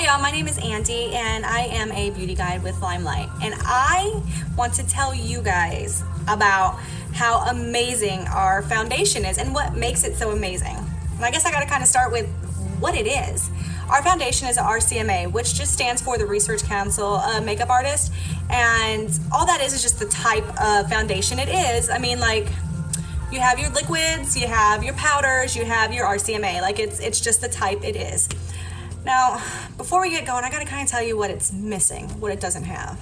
Hi y'all, my name is Andy and I am a beauty guide with LimeLight, and I want to tell you guys about how amazing our foundation is and what makes it so amazing. And I guess I gotta kind of start with what it is. Our foundation is a RCMA, which just stands for the Research Council of Makeup Artists, and all that is just the type of foundation it is. I mean, like, you have your liquids, you have your powders, you have your RCMA. Like, it's just the type it is. Now, before we get going, I gotta kind of tell you what it's missing, what it doesn't have.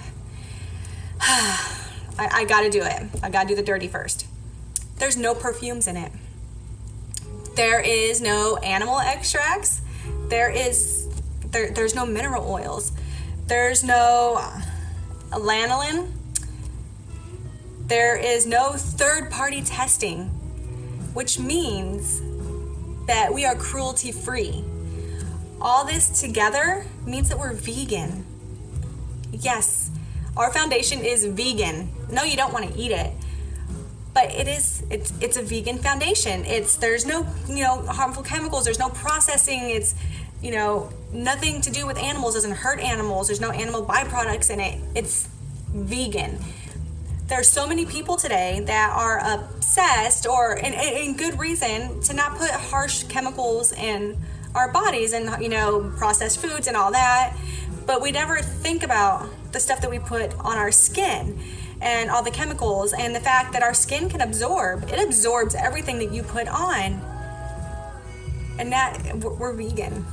I gotta do it. I gotta do the dirty first. There's no perfumes in it. There is no animal extracts. There's no mineral oils. There's no lanolin. There is no third-party testing, which means that we are cruelty-free. All this together means that we're vegan. Yes, our foundation is vegan. No, you don't want to eat it, but it's a vegan foundation. There's no, harmful chemicals. There's no processing. It's, nothing to do with animals. Doesn't hurt animals. There's no animal byproducts in it. It's vegan. There are so many people today that are obsessed, or in good reason, to not put harsh chemicals in our bodies and, processed foods and all that. But we never think about the stuff that we put on our skin and all the chemicals and the fact that our skin can absorb. It absorbs everything that you put on. And that we're vegan.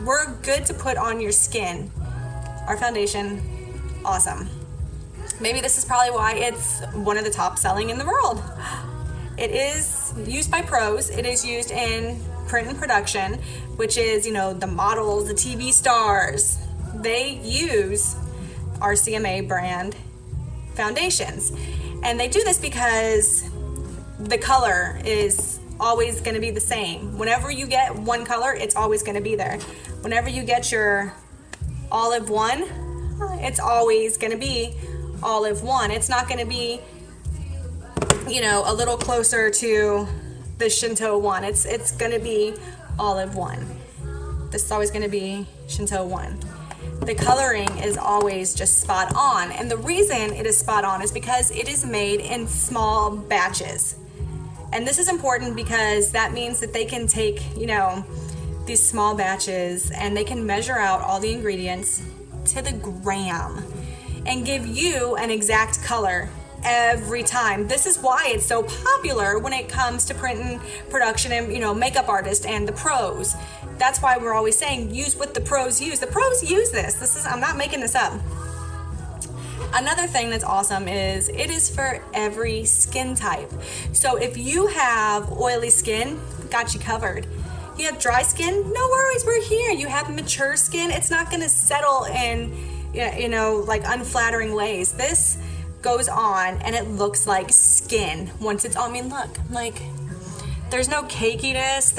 We're good to put on your skin. Our foundation, awesome. Maybe this is probably why it's one of the top selling in the world. It is used by pros. It is used in print and production, which is, the models, the TV stars. They use RCMA brand foundations. And they do this because the color is always going to be the same. Whenever you get one color, it's always going to be there. Whenever you get your olive one, it's always going to be olive one. It's not going to be, a little closer to the Shinto one. It's going to be olive one. This is always going to be Shinto one. The coloring is always just spot on. And the reason it is spot on is because it is made in small batches. And this is important because that means that they can take, these small batches and they can measure out all the ingredients to the gram and give you an exact color every time. This is why it's so popular when it comes to print and production and, makeup artists and the pros. That's why we're always saying use what the pros use. The pros use this. I'm not making this up. Another thing that's awesome is it is for every skin type. So if you have oily skin, got you covered. You have dry skin, no worries, we're here. You have mature skin, it's not gonna settle in, like unflattering ways. This goes on and it looks like skin once it's on. Look, like there's no cakiness,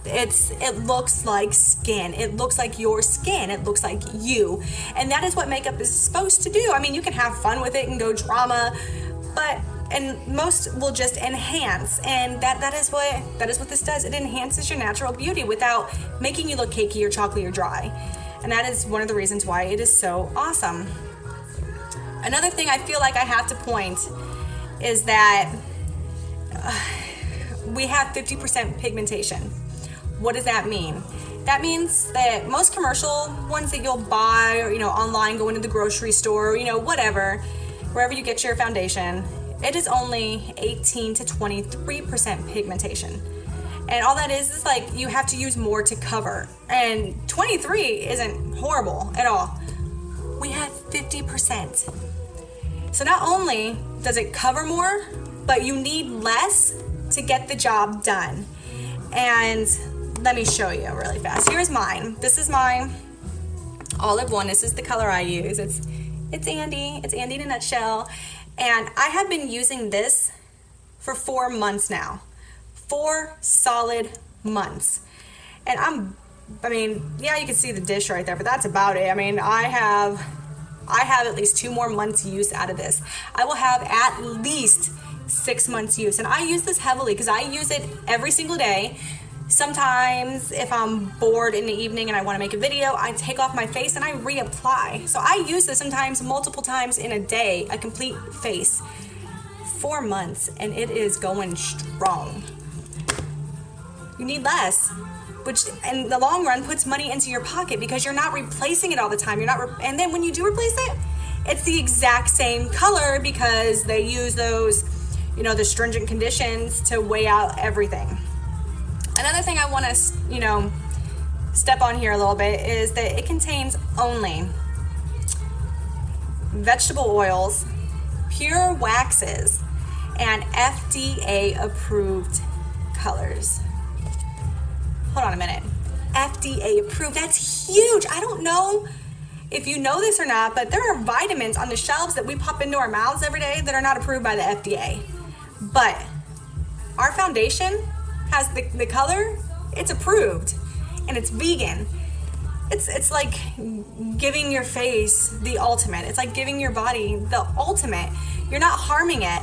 it looks like skin. It looks like your skin. It looks like you. And that is what makeup is supposed to do. You can have fun with it and go drama, and most will just enhance. And that is what this does. It enhances your natural beauty without making you look cakey or chocolatey or dry. And that is one of the reasons why it is so awesome. Another thing I feel like I have to point is that we have 50% pigmentation. What does that mean? That means that most commercial ones that you'll buy or, online, go into the grocery store, whatever, wherever you get your foundation, it is only 18 to 23% pigmentation. And all that is like you have to use more to cover. And 23 isn't horrible at all. We have 50%. So not only does it cover more, but you need less to get the job done. And let me show you really fast. Here's mine. This is my olive one. This is the color I use. It's Andy. It's Andy in a nutshell. And I have been using this for 4 months now. 4 solid months. And yeah, you can see the dish right there, but that's about it. I have at least 2 more months use out of this. I will have at least 6 months use. And I use this heavily because I use it every single day Sometimes if I'm bored in the evening and I want to make a video, I take off my face and I reapply. So I use this sometimes multiple times in a day, a complete face, 4 months, and it is going strong. You need less, which in the long run puts money into your pocket because you're not replacing it all the time. And then when you do replace it, it's the exact same color because they use those, the stringent conditions to weigh out everything. Another thing I want to, step on here a little bit is that it contains only vegetable oils, pure waxes, and FDA approved colors. Hold on a minute. FDA approved, that's huge. I don't know if you know this or not, but there are vitamins on the shelves that we pop into our mouths every day that are not approved by the FDA. But our foundation has the color, it's approved, and it's vegan. It's like giving your face the ultimate. It's like giving your body the ultimate. You're not harming it.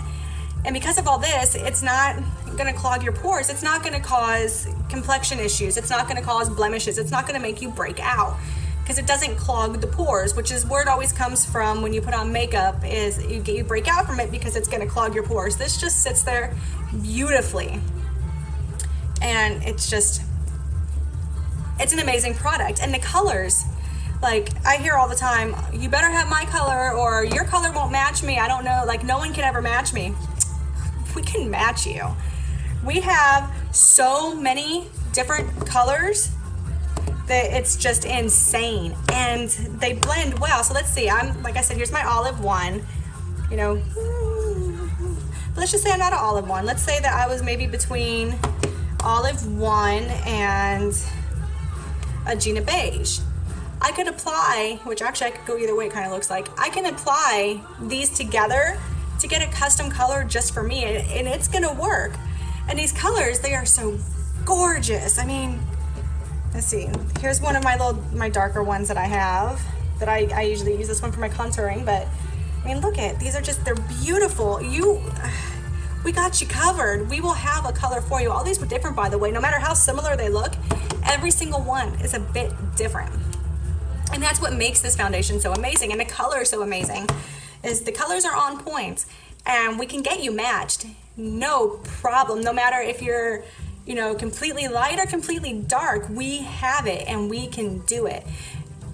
And because of all this, it's not gonna clog your pores. It's not gonna cause complexion issues. It's not gonna cause blemishes. It's not gonna make you break out because it doesn't clog the pores, which is where it always comes from when you put on makeup, is you break out from it because it's gonna clog your pores. This just sits there beautifully. And it's an amazing product. And the colors, like I hear all the time, you better have my color or your color won't match me. I don't know, like no one can ever match me. We can match you. We have so many different colors that it's just insane, and they blend well. So let's see, like I said, here's my olive one, but let's just say I'm not an olive one. Let's say that I was maybe between olive one and a Gina beige. I could apply, which actually I could go either way, it kind of looks like. I can apply these together to get a custom color just for me, and it's gonna work. And these colors, they are so gorgeous. I mean, let's see. Here's one of my darker ones that I have, that I usually use this one for my contouring, but I mean, look at, these are just, they're beautiful. We got you covered. We will have a color for you. All these were different, by the way. No matter how similar they look, every single one is a bit different. And that's what makes this foundation so amazing, and the color so amazing, is the colors are on point, and we can get you matched. No problem. No matter if you're, completely light or completely dark, we have it and we can do it.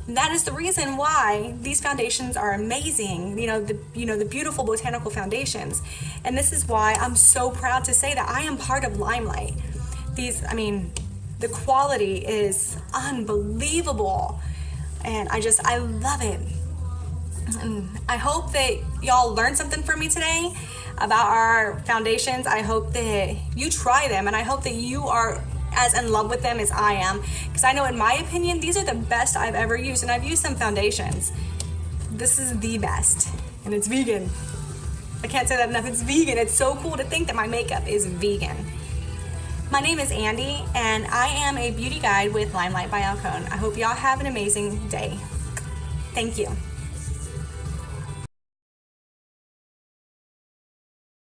That is the reason why these foundations are amazing, the beautiful botanical foundations. And this is why I'm so proud to say that I am part of LimeLight. The quality is unbelievable, and I love it. And I hope that y'all learned something from me today about our foundations. I hope that you try them, and I hope that you are as in love with them as I am, because I know, in my opinion, these are the best I've ever used. And I've used some foundations. This is the best, and it's vegan. I can't say that enough. It's vegan. It's so cool to think that my makeup is vegan. My name is Andy, and I am a beauty guide with LimeLight Botanical Foundation. I hope y'all have an amazing day. Thank you.